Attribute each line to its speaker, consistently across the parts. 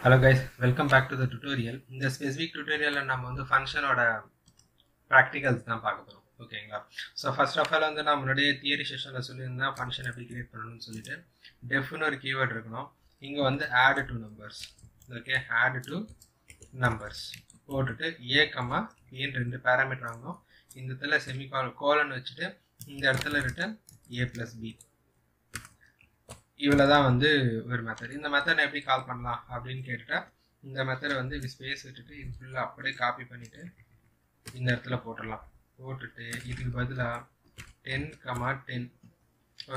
Speaker 1: Hello guys, welcome back to the tutorial. In the specific tutorial நம்ம வந்து ஃபங்க்ஷனோட practicals தான் பார்க்க போறோம். ஓகேங்களா? So first of all வந்து நான் முன்னாடியே தியரி செஷன்ல சொல்லியிருந்தேன் ஃபங்க்ஷன் எப்படி கிரியேட் பண்ணணும்னு சொல்லிட்டு defன்னு ஒரு கீவேர்ட் இருக்கணும். இங்க வந்து add to numbers. Okay, add to numbers போட்டுட்டு a, b ன்னு ரெண்டு பாராமீட்டர் வாங்கணும். இந்த இடத்துல செமிகோலன் வச்சுட்டு இந்த இடத்துல ரிட்டர்ன் a plus b. இவ்வளவுதான் வந்து ஒரு மெத்தட். இந்த மெத்தட் எப்படி கால் பண்ணலாம் அப்படின்னு கேட்டுட்டா இந்த மெத்தடை வந்து இப்படி ஸ்பேஸ் விட்டுட்டு இது ஃபுல்லா அப்படியே காப்பி பண்ணிட்டு இந்த இடத்துல போட்டுடலாம். போட்டுட்டு இதுக்கு பதிலாக 10, 10.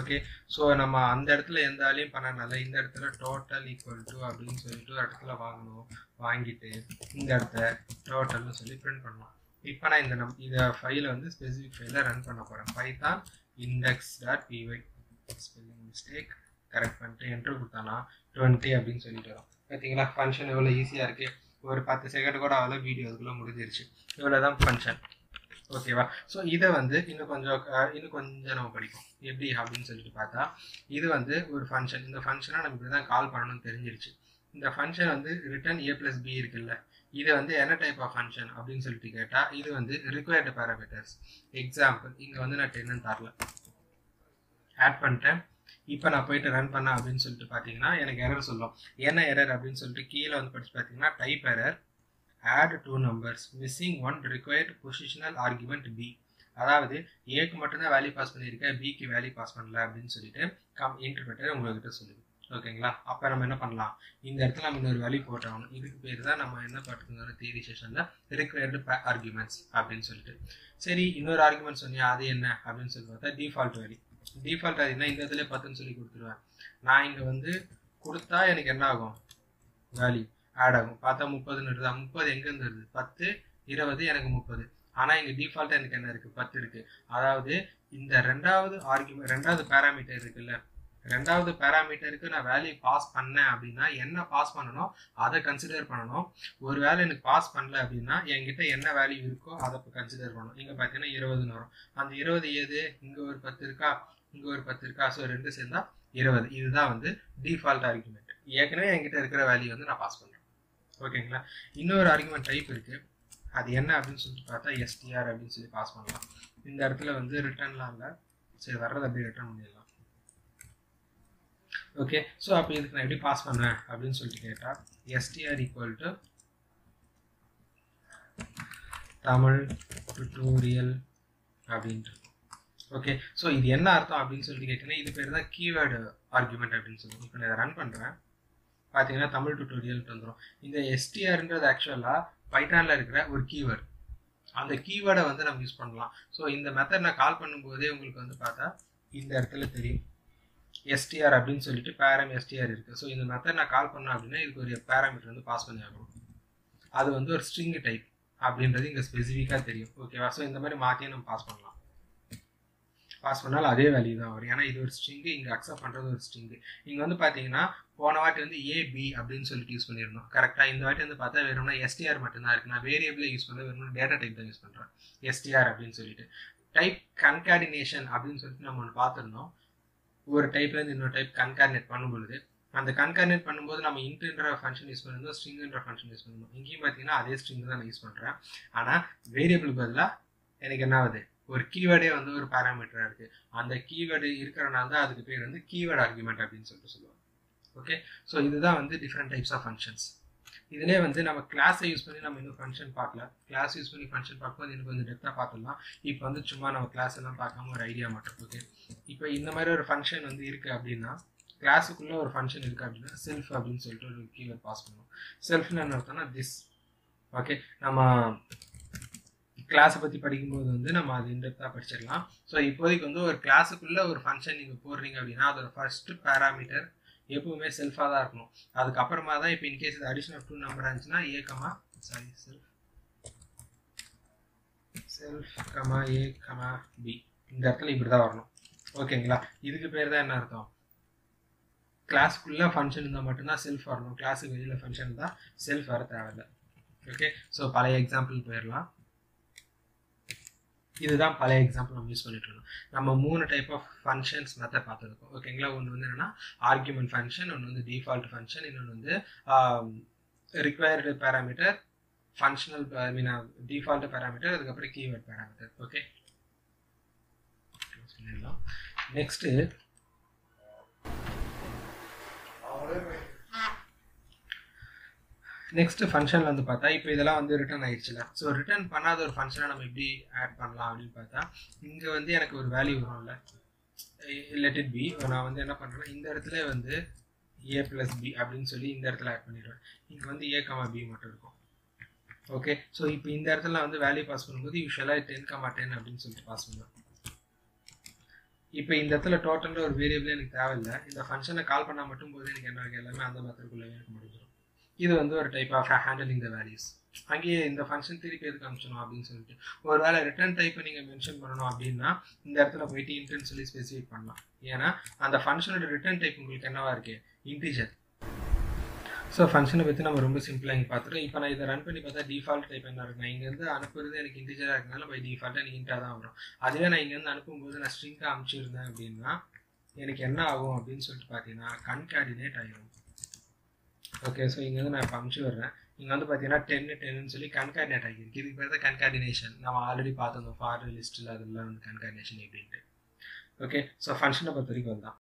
Speaker 1: ஓகே, ஸோ நம்ம அந்த இடத்துல எந்த ஆளையும் பண்ணனால இந்த இடத்துல டோட்டல் ஈக்குவல் டு அப்படின்னு சொல்லிட்டு ஒரு இடத்துல வாங்கணும். வாங்கிட்டு இந்த இடத்த டோட்டல்னு சொல்லி பிரிண்ட் பண்ணலாம். இப்போ நான் இந்த ஃபைலை வந்து ஸ்பெசிஃபிக் ஃபைலை ரன் பண்ண போகிறேன். Python index.py spelling mistake correct பண்ணிட்டு என்ட்ரு கொடுத்தானா 20 அப்படின்னு சொல்லிட்டு வரும். பார்த்தீங்களா ஃபங்க்ஷன் எவ்வளோ ஈஸியாக இருக்குது. ஒரு 10 செகண்ட் கூட அவ்வளோ வீடியோ அதுக்குள்ளே முடிஞ்சிருச்சு. இவ்வளோ தான் ஃபங்க்ஷன். ஓகேவா? ஸோ இதை வந்து இன்னும் கொஞ்சம் நம்ம படிக்கும் எப்படி அப்படின்னு சொல்லிட்டு பார்த்தா இது வந்து ஒரு ஃபங்க்ஷன். இந்த ஃபங்க்ஷனை நம்ம இப்படி தான் கால் பண்ணணும்னு தெரிஞ்சிருச்சு. இந்த ஃபங்க்ஷன் வந்து ரிட்டர்ன் a plus b இருக்குல்ல, இது வந்து என்ன டைப் ஆஃப் ஃபங்க்ஷன் அப்படின்னு சொல்லிட்டு கேட்டால் இது வந்து ரிக்வயர்டு பேராமீட்டர்ஸ். எக்ஸாம்பிள் இங்கே வந்து நான் 10 தரல, ஆட் பண்ணிட்டேன். இப்போ நான் போயிட்டு ரன் பண்ணேன் அப்படின்னு சொல்லிட்டு பார்த்தீங்கன்னா எனக்கு எரர் சொல்லும். என்ன எரர் அப்படின்னு சொல்லிட்டு கீழே வந்து படிச்சு பார்த்தீங்கன்னா type error add two numbers missing one required positional argument b. அதாவது ஏக்கு மட்டும்தான் வேல்யூ பாஸ் பண்ணியிருக்கேன், பிக்கு வேல்யூ பாஸ் பண்ணல அப்படின்னு சொல்லிட்டு இன்டர்பிரட்டர் உங்ககிட்ட சொல்லுது. ஓகேங்களா? அப்போ நம்ம என்ன பண்ணலாம், இந்த இடத்துல நம்ம இன்னொரு வேல்யூ போட்டாகணும். இதுக்கு பேர் தான் நம்ம என்ன பார்த்துருந்தோம் தியரி செஷனில் ரிக்வயர்டு ஆர்குமெண்ட்ஸ் அப்படின்னு சொல்லிட்டு. சரி, இன்னொரு ஆர்குமெண்ட் சொன்னியா அது என்ன அப்படின்னு சொல்லி பார்த்தா டிஃபால்ட் வேல்யூ. டிஃபால்ட் ஆகுதுன்னா இந்த இடத்துல 10ன்னு சொல்லி கொடுத்துருவேன். நான் இங்கே வந்து கொடுத்தா எனக்கு என்ன ஆகும், வேல்யூ ஆட் ஆகும். பார்த்தா 30ன்னு வருதா? 30 எங்கேருந்து வருது? 10, 20, எனக்கு 30. ஆனால் இங்கே டிஃபால்ட்டாக எனக்கு என்ன இருக்குது? 10 இருக்குது. அதாவது இந்த ரெண்டாவது பேராமீட்டர் இருக்குல்ல, ரெண்டாவது பேராமீட்டருக்கு நான் வேல்யூ பாஸ் பண்ணேன் அப்படின்னா என்ன பாஸ் பண்ணணும் அதை கன்சிடர் பண்ணணும். ஒரு வேலை எனக்கு பாஸ் பண்ணல அப்படின்னா என்கிட்ட என்ன வேல்யூ இருக்கோ அதை கன்சிடர் பண்ணணும். இங்கே பார்த்தீங்கன்னா 20ன்னு வரும். அந்த 20 ஏது? இங்கே ஒரு 10 இருக்கா, இங்கே ஒரு 10 இருக்கா, ஸோ ரெண்டு சேர்ந்தா 20. இதுதான் வந்து டிஃபால்ட் ஆர்குமெண்ட். ஏற்கனவே என்கிட்ட இருக்கிற வேல்யூ வந்து நான் பாஸ் பண்ணுறேன். ஓகேங்களா? இன்னொரு ஆர்குமெண்ட் டைப் இருக்கு, அது என்ன அப்படின்னு சொல்லிட்டு பார்த்தா str அப்படின்னு சொல்லி பாஸ் பண்ணலாம். இந்த இடத்துல வந்து ரிட்டர்ன்லாம் இல்லை, சரி வர்றது அப்படியே ரிட்டர்ன் பண்ணிடலாம். ஓகே, ஸோ அப்போ இதுக்கு நான் எப்படி பாஸ் பண்ணேன் அப்படின்னு சொல்லிட்டு கேட்டால் str equal to Tamil tutorial அப்படின்ட்டு. ஓகே, ஸோ இது என்ன அர்த்தம் அப்படின்னு சொல்லிட்டு கேட்டீங்கன்னா இது பேர் தான் கீவேர்டு ஆர்குமெண்ட் அப்படின்னு சொல்லுவோம். இப்போ நான் ரன் பண்ணுறேன், பார்த்தீங்கன்னா தமிழ் டுட்டோரியல் வந்துடும். இந்த str-ன்றது ஆக்சுவலாக பைத்தானில் இருக்கிற ஒரு கீவேர்டு. அந்த கீவேர்டை வந்து நம்ம யூஸ் பண்ணலாம். ஸோ இந்த மெத்தட் நான் கால் பண்ணும்போதே உங்களுக்கு வந்து பார்த்தா இந்த இடத்துல தெரியும் str அப்படின்னு சொல்லிட்டு பேரம் str இருக்குது. ஸோ இந்த மெத்தட் நான் கால் பண்ணேன் அப்படின்னா இதுக்கு ஒரு பேராமீட்டர் வந்து பாஸ் பண்ணி ஆகணும். அது வந்து ஒரு ஸ்ட்ரிங் டைப் அப்படின்றது இங்கே ஸ்பெசிஃபிக்காக தெரியும். ஓகேவா? ஸோ இந்த மாதிரி மாற்றியும் நம்ம பாஸ் பண்ணலாம். பாஸ் பண்ணாலும் அதே வேல்யூ தான் வரும். ஏன்னா இது ஒரு ஸ்ட்ரிங்கு, இங்கே அக்செப்ட் பண்ணுறது ஒரு ஸ்ட்ரிங்கு. இங்கே வந்து பார்த்தீங்கன்னா போன வாட்டி வந்து ab அப்படின்னு சொல்லிட்டு யூஸ் பண்ணியிருந்தோம். கரெக்டாக இந்த வாட்டி வந்து பார்த்தா வெறும்னா str மட்டும்தான் இருக்குது. நான் வேரியபிளே யூஸ் பண்ண வெறும் டேட்டா டைப் தான் யூஸ் பண்ணுறேன், str அப்படின்னு சொல்லிட்டு. டைப் கன்கார்டினேஷன் அப்படின்னு சொல்லிட்டு நம்ம ஒன்று பார்த்துருந்தோம். ஒரு டைப்லேருந்து இன்னொரு டைப் கன்கார்டினேட் பண்ணும்பொழுது அந்த கன்கார்டினேட் பண்ணும்போது நம்ம இன்ட்ன்ற ஃபங்க்ஷன் யூஸ் பண்ணியிருந்தோம், ஸ்ட்ரிங்ன்ற ஃபங்க்ஷன் யூஸ் பண்ணியிருந்தோம். இங்கேயும் பார்த்தீங்கன்னா அதே ஸ்ட்ரிங் தான் நான் யூஸ் பண்ணுறேன். ஆனால் வேரியபிள் பதிலாக எனக்கு என்ன ஆகுது, ஒரு கீவேர்டே வந்து ஒரு பேராமீட்டராக இருக்குது. அந்த கீவேர்டு இருக்கிறனால தான் அதுக்கு பேர் வந்து கீவேர்டு ஆர்குமெண்ட் அப்படின்னு சொல்லிட்டு சொல்லுவாங்க. ஓகே, ஸோ இதுதான் வந்து டிஃப்ரெண்ட் டைப்ஸ் ஆஃப் ஃபங்க்ஷன்ஸ். இதிலே வந்து நம்ம கிளாஸை யூஸ் பண்ணி நம்ம இன்னும் ஃபங்க்ஷன் பார்க்கல. கிளாஸ் யூஸ் பண்ணி ஃபங்க்ஷன் பார்க்கும்போது இன்னும் கொஞ்சம் டெப்த்தாக பார்த்துடலாம். இப்போ வந்து சும்மா நம்ம கிளாஸ் எல்லாம் பார்க்காம ஒரு ஐடியா மட்டும். ஓகே, இப்போ இந்த மாதிரி ஒரு ஃபங்க்ஷன் வந்து இருக்குது அப்படின்னா கிளாஸுக்குள்ளே ஒரு ஃபங்க்ஷன் இருக்குது அப்படின்னா செல்ஃப் அப்படின்னு சொல்லிட்டு ஒரு கீவேர்ட் பாஸ் பண்ணுவோம். செல்ஃப்னு என்ன அர்த்தம்னா திஸ். ஓகே, நம்ம கிளாஸை பற்றி படிக்கும்போது வந்து நம்ம அது இன்டெப்த்தாக படிச்சிடலாம். ஸோ இப்போதைக்கு வந்து ஒரு கிளாஸுக்குள்ளே ஒரு ஃபங்க்ஷன் நீங்கள் போடுறீங்க அப்படின்னா அதோட ஃபர்ஸ்ட் பேராமீட்டர் எப்பவுமே செல்ஃபாக தான் இருக்கணும். அதுக்கப்புறமா தான் இப்போ இன்கேஸ் இது அடிஷன் ஆஃப் 2 நம்பர் இருந்துச்சுன்னா a, b இந்த இடத்துல இப்படி தான் வரணும். ஓகேங்களா? இதுக்கு பேர் தான் என்ன அர்த்தம், கிளாஸுக்குள்ளே ஃபங்க்ஷன் இருந்தால் மட்டும்தான் செல்ஃப் வரணும், கிளாஸுக்கு வெளியில் ஃபங்க்ஷன் தான் செல்ஃப் வர தேவையில்லை. ஓகே, ஸோ பழைய எக்ஸாம்பிள் போயிடலாம். இதுதான் பழைய எக்ஸாம்பிள் நம்ம யூஸ் பண்ணிட்டு இருக்கோம். நம்ம 3 டைப் ஆஃப் ஃபங்க்ஷன்ஸ் மெத்தட் பார்த்துருக்கோம். ஓகேங்களா? ஒன்று வந்து என்னன்னா ஆர்குமெண்ட் ஃபங்க்ஷன், ஒன்று வந்து டிஃபால்ட் ஃபங்க்ஷன், இன்னொன்று வந்து required parameter, functional default parameter, அதுக்கப்புறம் கீவேர்ட் பேராமீட்டர். ஓகே, சொல்லிடலாம். நெக்ஸ்ட்டு ஃபங்க்ஷனில் வந்து பார்த்தா இப்போ இதெல்லாம் வந்து ரிட்டர்ன் ஆயிடுச்சுல. ஸோ ரிட்டர்ன் பண்ணாத ஒரு ஃபங்க்ஷனை நம்ம எப்படி ஆட் பண்ணலாம் அப்படின்னு பார்த்தா, இங்கே வந்து எனக்கு ஒரு வேல்யூ வரும்ல, லெட் இட் பி. நான் வந்து என்ன பண்ணுறேன்னா இந்த இடத்துல வந்து a + b அப்படின்னு சொல்லி இந்த இடத்துல ஆட் பண்ணிடுவேன். இங்கே வந்து a, b மட்டும் இருக்கும். ஓகே, ஸோ இப்போ இந்த இடத்துல வந்து வேல்யூ பாஸ் பண்ணும்போது யூஸ்வலாக 10, 10 அப்படின்னு சொல்லிட்டு பாஸ் பண்ணுவேன். இப்போ இந்த இடத்துல டோட்டலில் ஒரு வேரியபிள் எனக்கு தேவையில்லை. இந்த ஃபங்க்ஷனை கால் பண்ணால் மட்டும் போது எனக்கு என்ன எல்லாமே அந்த மெத்தடுக்குள்ளே எனக்கு முடிஞ்சிடும். இது வந்து ஒரு type of handling the values. அங்கேயே இந்த ஃபங்க்ஷன் திருப்பி எதுக்கு அனுப்பிச்சணும் அப்படின்னு சொல்லிட்டு ஒரு வேளை ரிட்டர்ன் டைப்பை நீங்கள் மென்ஷன் பண்ணணும் அப்படின்னா இந்த இடத்துல போயிட்டு இன்ட்னு சொல்லி ஸ்பெசிஃபை பண்ணலாம். ஏன்னா அந்த ஃபங்க்ஷனோட ரிட்டர்ன் டைப் உங்களுக்கு என்னவா இருக்கு, இன்டிஜர். ஸோ ஃபங்க்ஷனை பற்றி நம்ம ரொம்ப சிம்பிளாக இங்கே பார்த்துட்டு இப்போ நான் இதை ரன் பண்ணி பார்த்தா டிஃபால்ட் டைப் என்ன இருக்குன்னா இங்கேருந்து அனுப்புறது எனக்கு இன்டிஜராக இருக்கனால பை டிஃபால்ட்டாக எனக்கு இன்ட்டாக தான் வரும். அதுவே நான் இங்கேருந்து அனுப்பும்போது நான் ஸ்ட்ரிங்காக அனுப்பிச்சிருந்தேன் அப்படின்னா எனக்கு என்ன ஆகும் அப்படின்னு சொல்லிட்டு பார்த்தீங்கன்னா கன்கார்டினேட் ஆகிடும். ஓகே, ஸோ இங்கே வந்து நான் இப்போ அனுப்பிச்சு வர்றேன். இங்கே வந்து பார்த்தீங்கன்னா 10 சொல்லி கன்கார்டினேட் ஆகிருக்கு. இதுக்கு பேர் தான் கன்கார்டினேஷன். நம்ம ஆல்ரெடி பார்த்துருந்தோம் ஃபார் லிஸ்ட்டில் அதெல்லாம் வந்து கன்கார்டினேஷன் எப்படின்ட்டு. ஓகே, ஸோ ஃபங்க்ஷனை பொறுத்த வரைக்கும் தான்.